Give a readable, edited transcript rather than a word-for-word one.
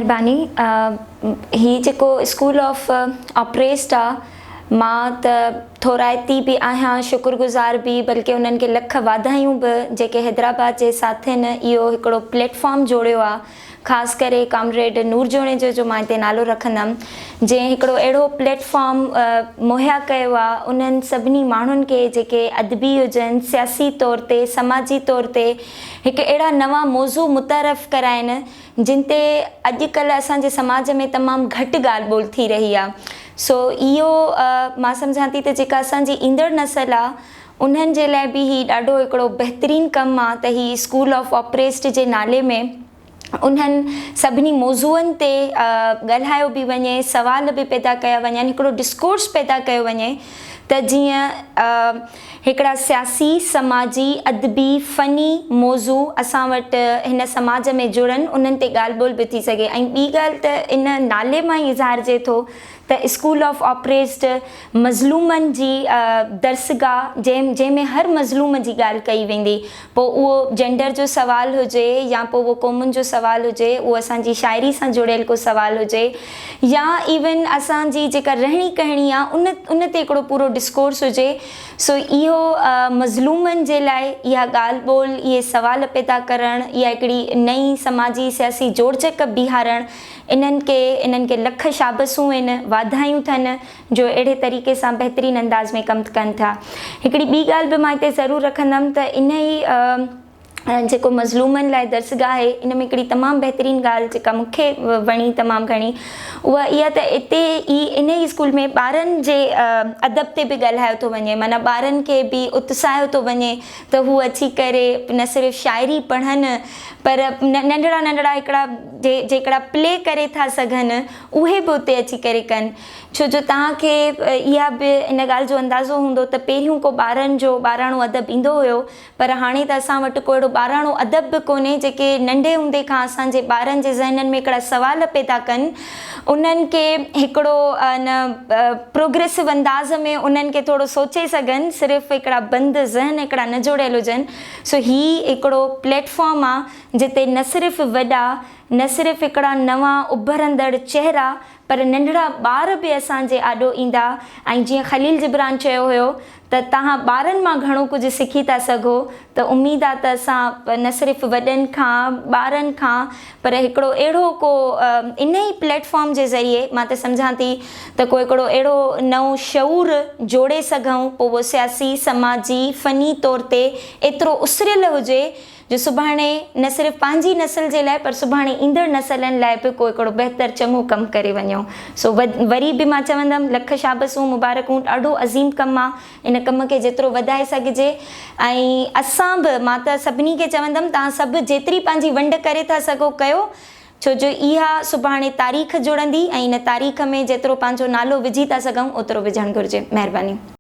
महिरबानी। ही जेको स्कूल ऑफ ऑपरेस्ट आहे, मां त थोराइती बि आहियां, शुक्रगुज़ार बि, बल्कि उन्हनि खे लख वाधायूं बि जेके हैदराबाद जे साथियुनि इहो हिकिड़ो प्लेटफॉर्म जोड़ियो आहे। ख़ासि करे कॉमरेड नूर जोणे जो मां हिते नालो रखंदमि, जंहिं हिकिड़ो अहिड़ो प्लेटफॉर्म मुहैया कयो आहे उन्हनि सभिनी माण्हुनि खे जेके अदबी हुजनि, सियासी तौर ते, समाजी तौर ते हिकु अहिड़ा नवां मौज़ू मुतारफ़ कराइनि जिन ते अॼुकल्ह असांजे समाज में तमामु घटि ॻाल्हि ॿोल थी रही आहे। सो इहो मां सम्झां थी त जेका असांजी ईंदड़ नसल आहे उन्हनि जे लाइ बि ही ॾाढो हिकिड़ो बहितरीनु कमु आहे त ही स्कूल ऑफ ऑपरेस्ट जे नाले में उन्हनि सभिनी मौज़ूअनि ते ॻाल्हायो बि वञे, सवाल बि पैदा कया वञनि, हिकिड़ो डिस्कोर्स पैदा कयो वञे त जीअं हिकिड़ा सियासी, समाजी, अदबी, फ़नी मौज़ू असां वटि हिन समाज में जुड़नि, उन्हनि ते ॻाल्हि ॿोल बि थी सघे। ऐं ॿी ॻाल्हि त इन नाले मां ई इज़हारजे थो त स्कूल ऑफ ऑपरेस्ट मज़लूमनि जी दर्सगाह जंहिंमें हर मज़लूम जी ॻाल्हि कई वेंदी। पोइ उहो जेंडर जो सुवालु हुजे या पोइ उहो क़ौमुनि जो सुवालु हुजे, उहो असांजी शाइरी सां जुड़ियल को सुवालु हुजे, या इवन असांजी जेका रहणी कहणी आहे उन ते हिकिड़ो पूरो डिस्कोर्स हुजे। सो इहो मज़लूमनि जे लाइ इहा ॻाल्हि ॿोल, इहे सुवाल पैदा करणु, इहा हिकिड़ी नई समाजी सियासी जोड़जक बीहारणु, इन्हनि खे लख शाबसूं आहिनि, वाधायूं अथनि जो अहिड़े तरीक़े सां बहितरीनु अंदाज़ में कमु कनि था। हिकिड़ी ॿी ॻाल्हि बि मां हिते ज़रूरु रखंदमि त इन ई जेको मज़लूमनि लाइ दर्सगाह आहे, इन में हिकिड़ी तमामु बहितरीनु ॻाल्हि जेका मूंखे वणी तमामु घणी, उहा इहा त हिते इन ई स्कूल में ॿारनि जे अदब ते बि ॻाल्हायो थो वञे, माना ॿारनि खे बि उत्साहियो थो वञे त हू अची करे न सिर्फ़ु शाइरी पढ़नि पर नंढड़ा नंढड़ा हिकिड़ा जेकड़ा प्ले करे था सघनि उहे बि उते अची करे कनि। छो जो तव्हांखे इहा बि इन ॻाल्हि जो अंदाज़ो हूंदो त पहिरियों को ॿारनि जो ॿाराणो अदब ईंदो हुयो, पर हाणे त असां वटि को अहिड़ो ॿाराणो अदब बि कोन्हे जेके नंढे हूंदे खां असांजे ॿारनि जे ज़हननि में हिकिड़ा सवाल पैदा कनि, उन्हनि खे हिकिड़ो प्रोग्रेसिव अंदाज़ में उन्हनि खे थोरो सोचे सघनि, सिर्फ़ु हिकिड़ा बंदि ज़हन हिकिड़ा न जोड़ियल हुजनि। सो ही हिकिड़ो प्लेटफॉर्म आहे जिते न सिर्फ़ु वॾा, न सिर्फ़ु हिकिड़ा नवां उभरंदड़ चेहरा, पर नंढड़ा ॿार बि असांजे आॾो ईंदा। ऐं जीअं ख़लील जिब्रान चयो हुयो त तव्हां ॿारनि मां घणो कुझु सिखी था सघो, त उमेदु आहे त असां न सिर्फ़ु वॾनि खां, ॿारनि खां, पर हिकिड़ो अहिड़ो को इन ई प्लेटफॉर्म जे ज़रिए मां त सम्झां थी त को हिकिड़ो अहिड़ो नओं शऊर जोड़े सघूं, पोइ उहो सियासी, समाजी, फ़नी तौर ते एतिरो उसरियल हुजे जो सुभाणे न सिर्फ़ु पंहिंजी नसल जे लाइ पर सुभाणे ईंदड़ नसलनि लाइ बि को हिकिड़ो बहितर चङो कमु करे वञूं। सो वरी बि मां चवंदमि लख शाबसूं, मुबारकूं, ॾाढो अज़ीम कमु आहे। इन कम खे जेतिरो वधाए सघिजे, ऐं असां बि, मां त सभिनी खे चवंदमि तव्हां सभु जेतिरी पंहिंजी वंड करे था सघो कयो, छो जो इहा सुभाणे तारीख़ जुड़ंदी ऐं इन तारीख़ में जेतिरो पंहिंजो नालो विझी था सघूं ओतिरो विझणु घुरिजे। महिरबानी।